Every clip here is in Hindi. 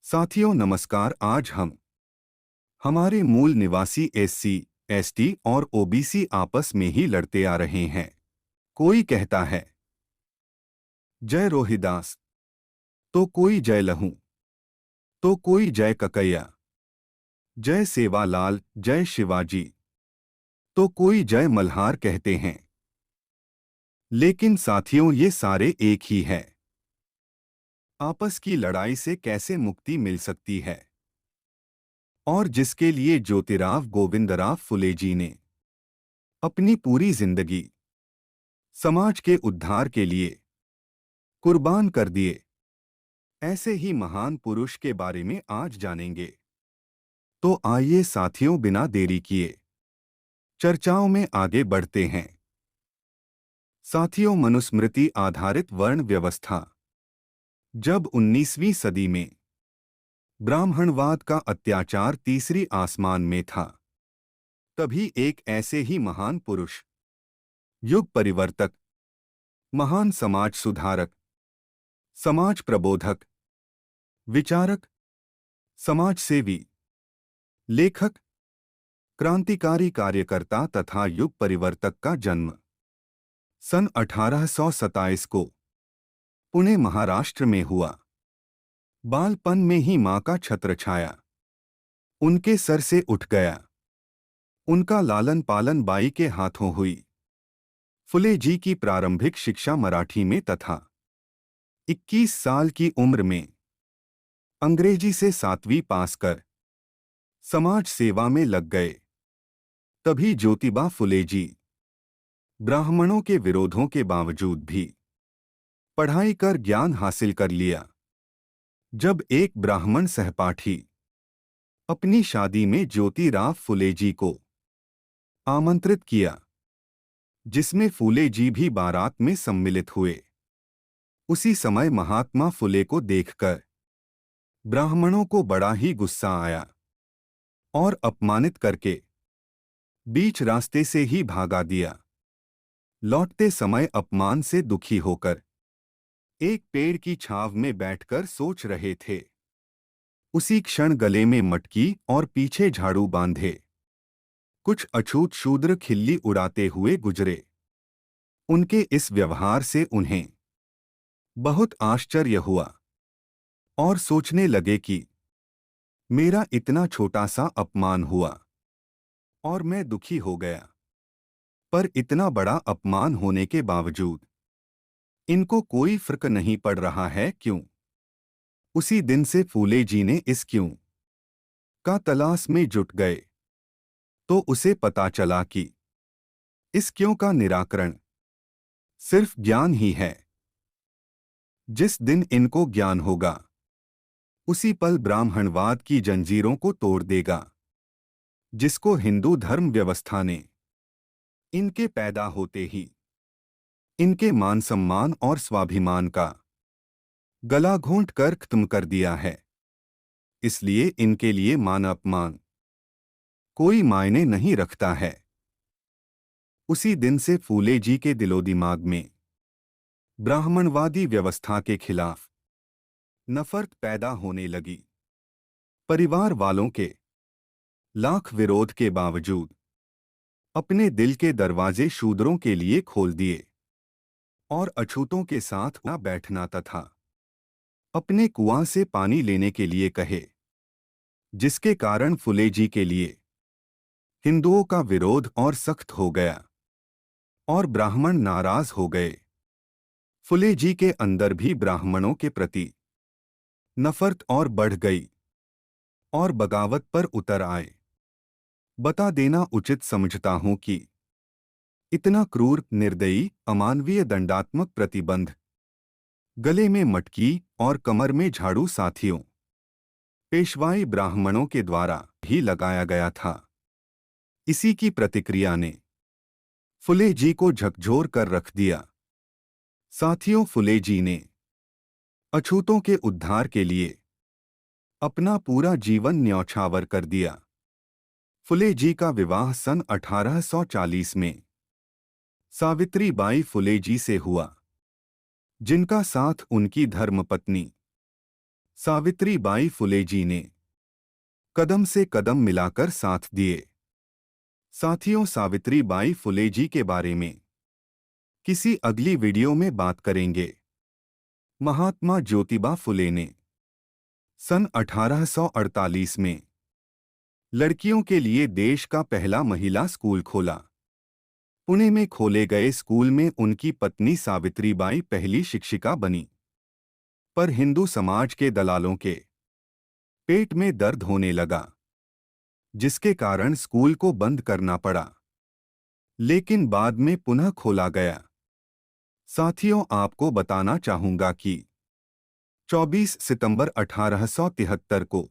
साथियों नमस्कार। आज हम हमारे मूल निवासी एससी, एसटी और ओबीसी आपस में ही लड़ते आ रहे हैं। कोई कहता है जय रोहिदास, तो कोई जय लहू, तो कोई जय ककैया, जय सेवालाल, जय शिवाजी, तो कोई जय मल्हार कहते हैं। लेकिन साथियों ये सारे एक ही है। आपस की लड़ाई से कैसे मुक्ति मिल सकती है? और जिसके लिए ज्योतिराव गोविंदराव फुले जी ने अपनी पूरी जिंदगी समाज के उद्धार के लिए कुर्बान कर दिए, ऐसे ही महान पुरुष के बारे में आज जानेंगे। तो आइए साथियों, बिना देरी किए चर्चाओं में आगे बढ़ते हैं। साथियों, मनुस्मृति आधारित वर्ण व्यवस्था। जब 19वीं सदी में ब्राह्मणवाद का अत्याचार तीसरी आसमान में था, तभी एक ऐसे ही महान पुरुष, युग परिवर्तक, महान समाज सुधारक, समाज प्रबोधक, विचारक, समाजसेवी, लेखक, क्रांतिकारी कार्यकर्ता तथा युग परिवर्तक का जन्म सन 1827 को पुणे महाराष्ट्र में हुआ। बालपन में ही मां का छत्रछाया उनके सर से उठ गया। उनका लालन पालन बाई के हाथों हुई। फुले जी की प्रारंभिक शिक्षा मराठी में तथा 21 साल की उम्र में अंग्रेजी से 7वीं पास कर समाज सेवा में लग गए। तभी ज्योतिबा फुले जी ब्राह्मणों के विरोधों के बावजूद भी पढ़ाई कर ज्ञान हासिल कर लिया। जब एक ब्राह्मण सहपाठी अपनी शादी में ज्योतिराव फुले जी को आमंत्रित किया, जिसमें फुले जी भी बारात में सम्मिलित हुए, उसी समय महात्मा फुले को देखकर ब्राह्मणों को बड़ा ही गुस्सा आया और अपमानित करके बीच रास्ते से ही भागा दिया। लौटते समय अपमान से दुखी होकर एक पेड़ की छांव में बैठकर सोच रहे थे। उसी क्षण गले में मटकी और पीछे झाड़ू बांधे कुछ अछूत शूद्र खिल्ली उड़ाते हुए गुजरे। उनके इस व्यवहार से उन्हें बहुत आश्चर्य हुआ और सोचने लगे कि मेरा इतना छोटा सा अपमान हुआ और मैं दुखी हो गया, पर इतना बड़ा अपमान होने के बावजूद इनको कोई फर्क नहीं पड़ रहा है, क्यों? उसी दिन से फुले जी ने इस क्यों का तलाश में जुट गए। तो उसे पता चला कि इस क्यों का निराकरण सिर्फ ज्ञान ही है। जिस दिन इनको ज्ञान होगा, उसी पल ब्राह्मणवाद की जंजीरों को तोड़ देगा, जिसको हिंदू धर्म व्यवस्था ने इनके पैदा होते ही इनके मान सम्मान और स्वाभिमान का गला घोंट कर खत्म कर दिया है। इसलिए इनके लिए मान अपमान कोई मायने नहीं रखता है। उसी दिन से फुले जी के दिलो दिमाग में ब्राह्मणवादी व्यवस्था के खिलाफ नफरत पैदा होने लगी। परिवार वालों के लाख विरोध के बावजूद अपने दिल के दरवाजे शूद्रों के लिए खोल दिए और अछूतों के साथ न बैठना तथा अपने कुआं से पानी लेने के लिए कहे, जिसके कारण फुले जी के लिए हिंदुओं का विरोध और सख्त हो गया और ब्राह्मण नाराज हो गए। फुले जी के अंदर भी ब्राह्मणों के प्रति नफरत और बढ़ गई और बगावत पर उतर आए। बता देना उचित समझता हूं कि इतना क्रूर, निर्दयी, अमानवीय दंडात्मक प्रतिबंध गले में मटकी और कमर में झाड़ू साथियों पेशवाई ब्राह्मणों के द्वारा ही लगाया गया था। इसी की प्रतिक्रिया ने फुले जी को झकझोर कर रख दिया। साथियों, फुले जी ने अछूतों के उद्धार के लिए अपना पूरा जीवन न्यौछावर कर दिया। फुले जी का विवाह सन 1840 में सावित्री बाई फुले जी से हुआ, जिनका साथ उनकी धर्मपत्नी सावित्रीबाई फुले जी ने कदम से कदम मिलाकर साथ दिए। साथियों, सावित्रीबाई फुले जी के बारे में किसी अगली वीडियो में बात करेंगे। महात्मा ज्योतिबा फुले ने सन 1848 में लड़कियों के लिए देश का पहला महिला स्कूल खोला। पुणे में खोले गए स्कूल में उनकी पत्नी सावित्रीबाई पहली शिक्षिका बनी। पर हिंदू समाज के दलालों के पेट में दर्द होने लगा, जिसके कारण स्कूल को बंद करना पड़ा, लेकिन बाद में पुनः खोला गया। साथियों, आपको बताना चाहूंगा कि 24 सितंबर 1873 को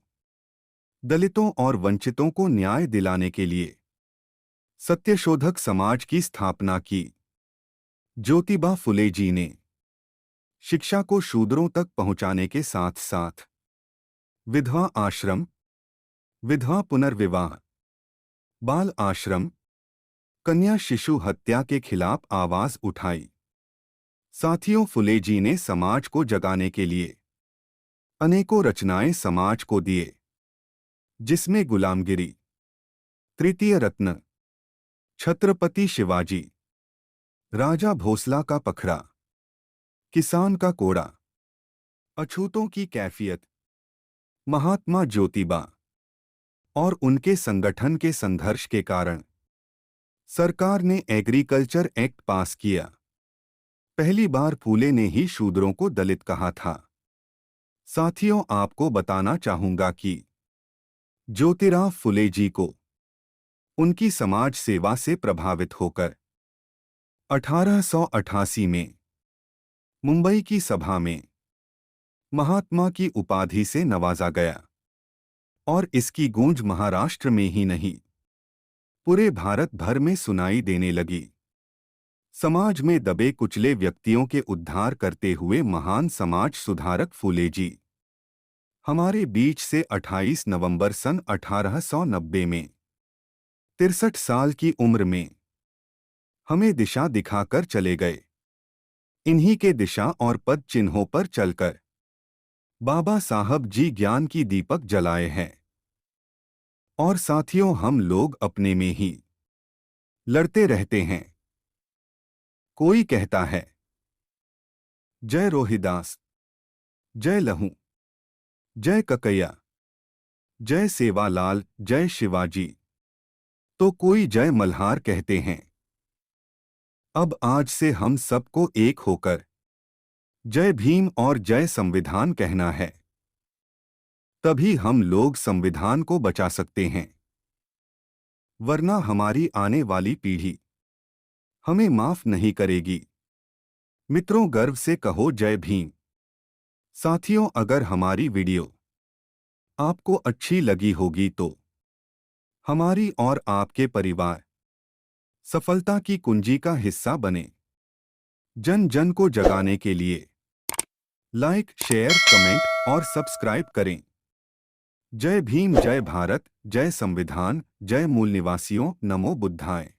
दलितों और वंचितों को न्याय दिलाने के लिए सत्यशोधक समाज की स्थापना की। ज्योतिबा फुले जी ने शिक्षा को शूद्रों तक पहुंचाने के साथ साथ विधवा आश्रम, विधवा पुनर्विवाह, बाल आश्रम, कन्या शिशु हत्या के खिलाफ आवाज उठाई। साथियों, फुले जी ने समाज को जगाने के लिए अनेकों रचनाएं समाज को दिए, जिसमें गुलामगिरी, तृतीय रत्न, छत्रपति शिवाजी, राजा भोसला का पखड़ा, किसान का कोड़ा, अछूतों की कैफियत, महात्मा ज्योतिबा और उनके संगठन के संघर्ष के कारण सरकार ने एग्रीकल्चर एक्ट पास किया। पहली बार फूले ने ही शूद्रों को दलित कहा था। साथियों, आपको बताना चाहूंगा कि ज्योतिराव फुले जी को उनकी समाज सेवा से प्रभावित होकर 1888 में मुंबई की सभा में महात्मा की उपाधि से नवाजा गया और इसकी गूंज महाराष्ट्र में ही नहीं, पूरे भारत भर में सुनाई देने लगी। समाज में दबे कुचले व्यक्तियों के उद्धार करते हुए महान समाज सुधारक फुले जी हमारे बीच से 28 नवंबर सन 1890 में 63 साल की उम्र में हमें दिशा दिखाकर चले गए। इन्हीं के दिशा और पद चिन्हों पर चलकर बाबा साहब जी ज्ञान की दीपक जलाए हैं। और साथियों, हम लोग अपने में ही लड़ते रहते हैं। कोई कहता है जय रोहिदास, जय लहू, जय ककैया, जय सेवालाल, जय शिवाजी, तो कोई जय मल्हार कहते हैं। अब आज से हम सबको एक होकर जय भीम और जय संविधान कहना है। तभी हम लोग संविधान को बचा सकते हैं, वरना हमारी आने वाली पीढ़ी हमें माफ नहीं करेगी। मित्रों, गर्व से कहो जय भीम। साथियों, अगर हमारी वीडियो आपको अच्छी लगी होगी तो हमारी और आपके परिवार सफलता की कुंजी का हिस्सा बने। जन जन को जगाने के लिए लाइक, शेयर, कमेंट और सब्सक्राइब करें। जय भीम, जय भारत, जय संविधान, जय मूल निवासियों, नमो बुद्धाय।